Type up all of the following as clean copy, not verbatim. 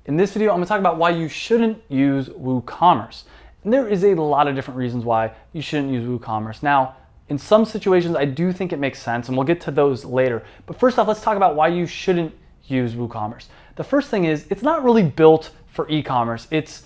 In this video, I'm gonna talk about why you shouldn't use WooCommerce. And there is a lot of different reasons why you shouldn't use WooCommerce. Now, in some situations, I do think it makes sense, and we'll get to those later. But first off, let's talk about why you shouldn't use WooCommerce. The first thing is, it's not really built for e-commerce. It's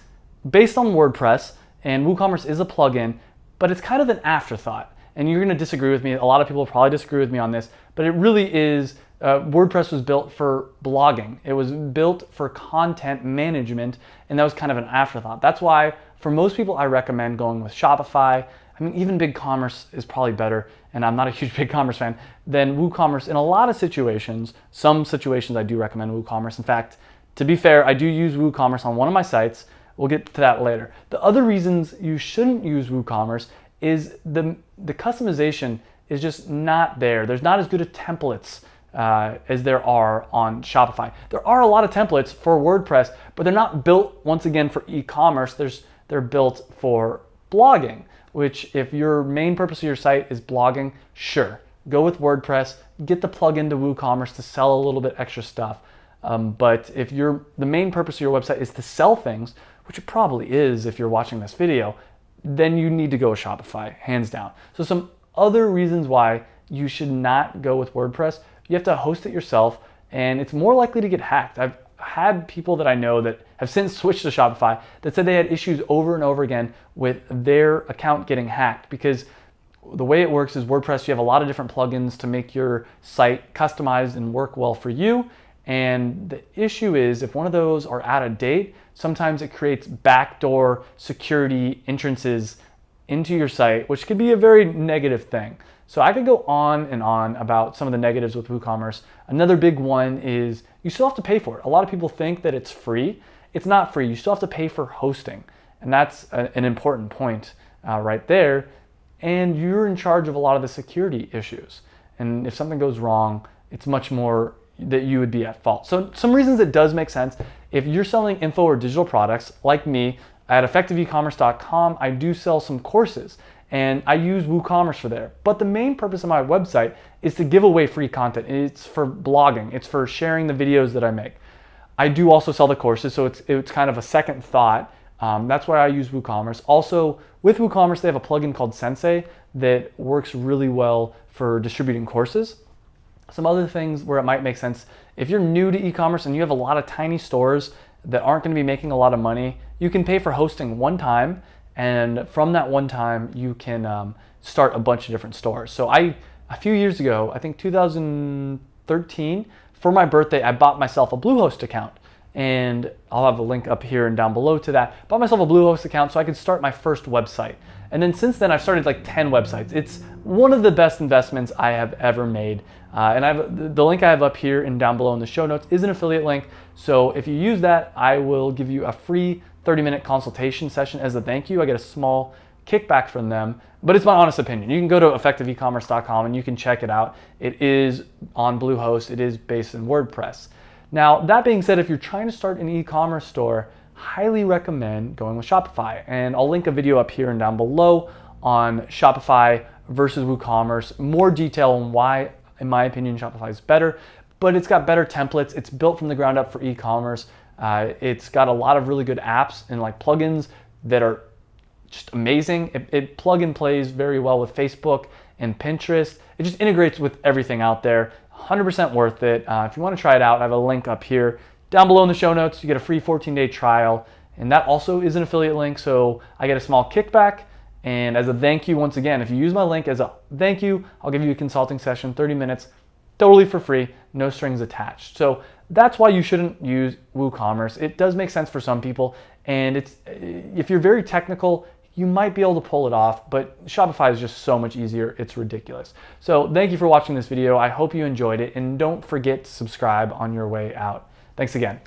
based on WordPress, and WooCommerce is a plugin, but it's kind of an afterthought. And you're gonna disagree with me. A lot of people will probably disagree with me on this, but it really is, WordPress was built for blogging. It was built for content management, and that was kind of an afterthought. That's why, for most people, I recommend going with Shopify. I mean, even BigCommerce is probably better, and I'm not a huge BigCommerce fan, than WooCommerce in a lot of situations. Some situations I do recommend WooCommerce. In fact, to be fair, I do use WooCommerce on one of my sites. We'll get to that later. The other reasons you shouldn't use WooCommerce is the customization is just not there. There's not as good of templates as there are on Shopify. There are a lot of templates for WordPress, but they're not built, once again, for e-commerce. They're built for blogging, which if your main purpose of your site is blogging, sure, go with WordPress, get the plugin to WooCommerce to sell a little bit extra stuff. But if the main purpose of your website is to sell things, which it probably is if you're watching this video, then you need to go with Shopify, hands down. So some other reasons why you should not go with WordPress: you have to host it yourself, and it's more likely to get hacked. I've had people that I know that have since switched to Shopify that said they had issues over and over again with their account getting hacked, because the way it works is WordPress, you have a lot of different plugins to make your site customized and work well for you. And the issue is, if one of those are out of date, sometimes it creates backdoor security entrances into your site, which could be a very negative thing. So I could go on and on about some of the negatives with WooCommerce. Another big one is you still have to pay for it. A lot of people think that it's free. It's not free. You still have to pay for hosting. And that's an important point right there. And you're in charge of a lot of the security issues. And if something goes wrong, it's much more that you would be at fault. So some reasons it does make sense: if you're selling info or digital products, like me, at effectiveecommerce.com, I do sell some courses, and I use WooCommerce for there. But the main purpose of my website is to give away free content. It's for blogging. It's for sharing the videos that I make. I do also sell the courses, so it's kind of a second thought. That's why I use WooCommerce. Also, with WooCommerce, they have a plugin called Sensei that works really well for distributing courses. Some other things where it might make sense: if you're new to e-commerce and you have a lot of tiny stores that aren't going to be making a lot of money, you can pay for hosting one time, and from that one time you can start a bunch of different stores. So a few years ago, I think 2013, for my birthday, I bought myself a Bluehost account, and I'll have a link up here and down below to that. Bought myself a Bluehost account so I could start my first website. And then since then, I've started like 10 websites. It's one of the best investments I have ever made. And the link I have up here and down below in the show notes is an affiliate link. So if you use that, I will give you a free 30-minute consultation session as a thank you. I get a small kickback from them, but it's my honest opinion. You can go to effectiveecommerce.com and you can check it out. It is on Bluehost. It is based in WordPress. Now, that being said, if you're trying to start an e-commerce store, highly recommend going with Shopify. And I'll link a video up here and down below on Shopify versus WooCommerce. More detail on why, in my opinion, Shopify is better, but it's got better templates. It's built from the ground up for e-commerce. It's got a lot of really good apps and like plugins that are just amazing. It plug and plays very well with Facebook and Pinterest. It just integrates with everything out there. 100% worth it. If you want to try it out, I have a link up here. Down below in the show notes, you get a free 14-day trial, and that also is an affiliate link, so I get a small kickback. And as a thank you, once again, if you use my link as a thank you, I'll give you a consulting session, 30 minutes, totally for free, no strings attached. So that's why you shouldn't use WooCommerce. It does make sense for some people, and if you're very technical, you might be able to pull it off, but Shopify is just so much easier. It's ridiculous. So thank you for watching this video. I hope you enjoyed it, and don't forget to subscribe on your way out. Thanks again.